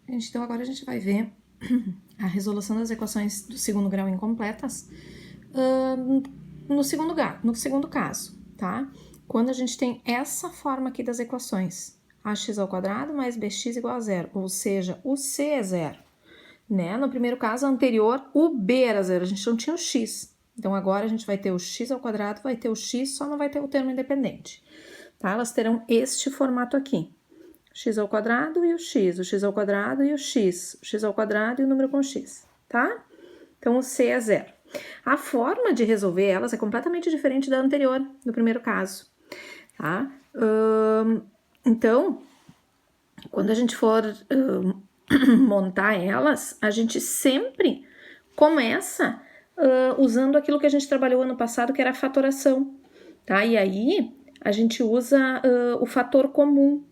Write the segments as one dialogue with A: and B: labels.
A: Então, agora a gente vai ver a resolução das equações do segundo grau incompletas no segundo caso, tá? Quando a gente tem essa forma aqui das equações, ax ao quadrado mais bx igual a zero, ou seja, o c é zero, né? No primeiro caso anterior, o b era zero, a gente não tinha o x. Então, agora a gente vai ter o x ao quadrado, vai ter o x, só não vai ter o termo independente, tá? Elas terão este formato aqui. X ao quadrado e o x ao quadrado e o x ao quadrado e o número com x, tá? Então, o c é zero. A forma de resolver elas é completamente diferente da anterior, do primeiro caso, tá? Então, quando a gente for montar elas, a gente sempre começa usando aquilo que a gente trabalhou ano passado, que era a fatoração, tá? E aí, a gente usa o fator comum.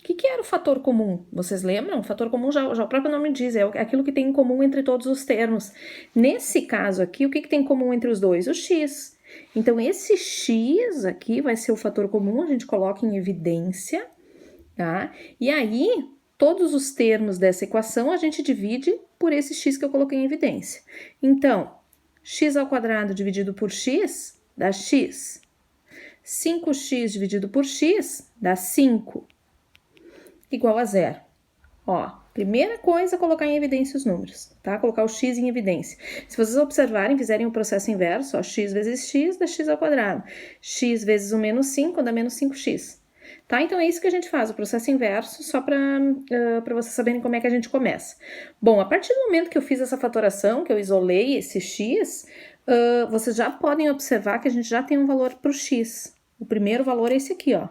A: O que era o fator comum? Vocês lembram? O fator comum já o próprio nome diz, é aquilo que tem em comum entre todos os termos. Nesse caso aqui, o que tem em comum entre os dois? O x. Então, esse x aqui vai ser o fator comum, a gente coloca em evidência, tá? E aí, todos os termos dessa equação a gente divide por esse x que eu coloquei em evidência. Então, x ao quadrado dividido por x dá x. 5x dividido por x dá 5. Igual a zero. Ó, primeira coisa, colocar em evidência os números, tá? Colocar o x em evidência. Se vocês observarem, fizerem o processo inverso, ó, x vezes x dá x ao quadrado. X vezes o menos 5 dá menos 5x. Tá? Então, é isso que a gente faz, o processo inverso, só para vocês saberem como é que a gente começa. Bom, a partir do momento que eu fiz essa fatoração, que eu isolei esse x, vocês já podem observar que a gente já tem um valor para o x. O primeiro valor é esse aqui, ó.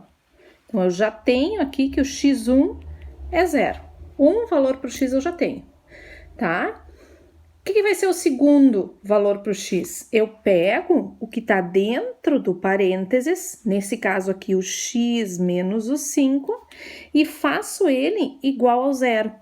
A: Então, eu já tenho aqui que o x1 é zero. Um valor para o x eu já tenho, tá? O que vai ser o segundo valor para o x? Eu pego o que está dentro do parênteses, nesse caso aqui o x menos o 5, e faço ele igual ao zero.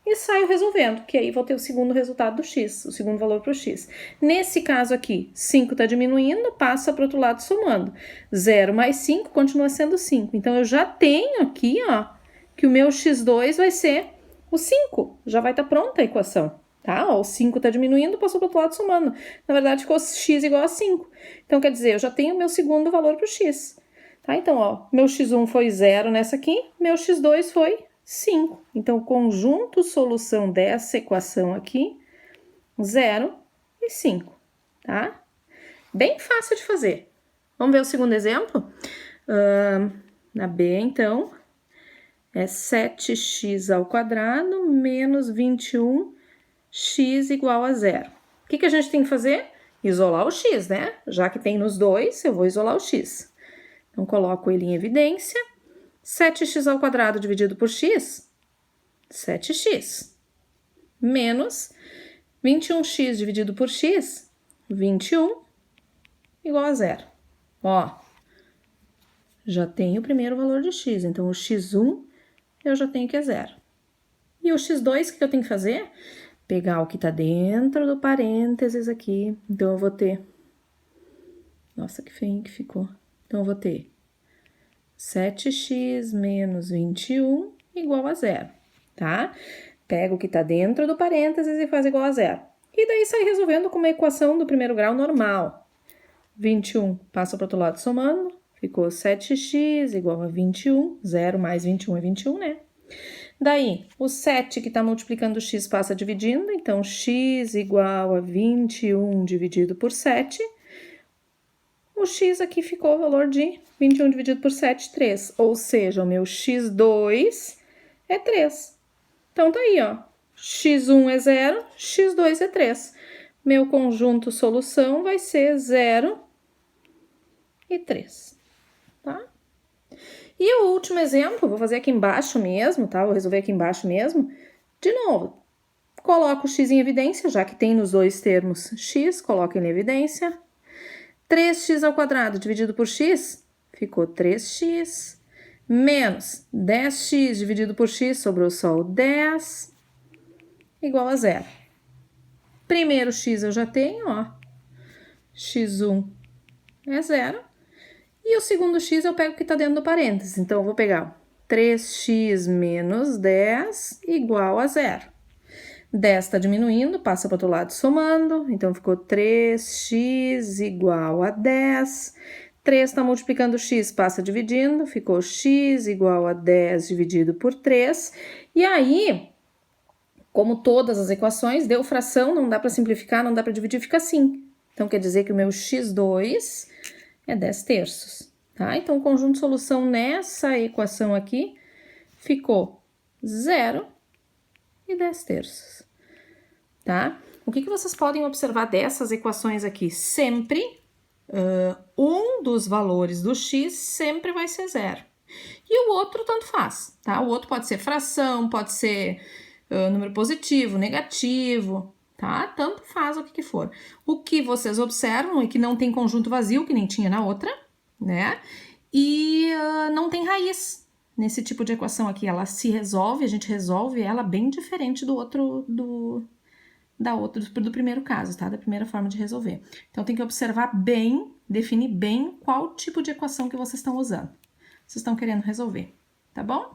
A: E saio resolvendo, que aí vou ter o segundo resultado do x, o segundo valor para o x. Nesse caso aqui, 5 está diminuindo, passa para o outro lado somando. 0 mais 5 continua sendo 5. Então, eu já tenho aqui, ó, que o meu x2 vai ser o 5. Já vai estar pronta a equação, tá? Ó, o 5 está diminuindo, passou para o outro lado somando. Na verdade, ficou x igual a 5. Então, quer dizer, eu já tenho o meu segundo valor para o x. Tá? Então, ó, meu x1 foi 0 nessa aqui, meu x2 foi 5. Então, conjunto solução dessa equação aqui, 0 e 5, tá? Bem fácil de fazer. Vamos ver o segundo exemplo? Na B, então, é 7x ao quadrado menos 21x igual a 0. O que a gente tem que fazer? Isolar o x, né? Já que tem nos dois, eu vou isolar o x. Então, coloco ele em evidência. 7x ao quadrado dividido por x, 7x. Menos 21x dividido por x, 21, igual a zero. Ó, já tenho o primeiro valor de x, então o x1 eu já tenho que é zero. E o x2, o que eu tenho que fazer? Pegar o que está dentro do parênteses aqui. Então, eu vou ter... Nossa, que feio que ficou. Então, eu vou ter 7x menos 21 igual a zero, tá? Pega o que está dentro do parênteses e faz igual a zero. E daí sai resolvendo com uma equação do primeiro grau normal. 21 passa para o outro lado somando, ficou 7x igual a 21, 0 mais 21 é 21, né? Daí, o 7 que está multiplicando o x passa dividindo, então x igual a 21 dividido por 7. O x aqui ficou o valor de 21 dividido por 7, 3. Ou seja, o meu x2 é 3. Então, tá aí, ó. x1 é 0, x2 é 3. Meu conjunto solução vai ser 0 e 3, tá? E o último exemplo, vou fazer aqui embaixo mesmo, tá? Vou resolver aqui embaixo mesmo. De novo, coloco o x em evidência, já que tem nos dois termos x, coloco em evidência. 3x ao quadrado dividido por x, ficou 3x, menos 10x dividido por x, sobrou só o 10, igual a zero. Primeiro x eu já tenho, ó, x1 é 0, e o segundo x eu pego o que está dentro do parênteses, então eu vou pegar 3x menos 10 igual a 0. 10 está diminuindo, passa para o outro lado somando, então ficou 3x igual a 10. 3 está multiplicando x, passa dividindo, ficou x igual a 10 dividido por 3. E aí, como todas as equações, deu fração, não dá para simplificar, não dá para dividir, fica assim. Então, quer dizer que o meu x2 é 10 terços, tá? Então, o conjunto de solução nessa equação aqui ficou 0 e 10 terços, tá? O que vocês podem observar dessas equações aqui? Sempre, um dos valores do x sempre vai ser 0. E o outro tanto faz, tá? O outro pode ser fração, pode ser número positivo, negativo, tá? Tanto faz o que for. O que vocês observam é que não tem conjunto vazio, que nem tinha na outra, né? E não tem raiz. Nesse tipo de equação aqui, ela se resolve, a gente resolve ela bem diferente do outro, do primeiro caso, tá? Da primeira forma de resolver. Então, tem que observar bem, definir bem qual tipo de equação que vocês estão usando. Vocês estão querendo resolver, tá bom?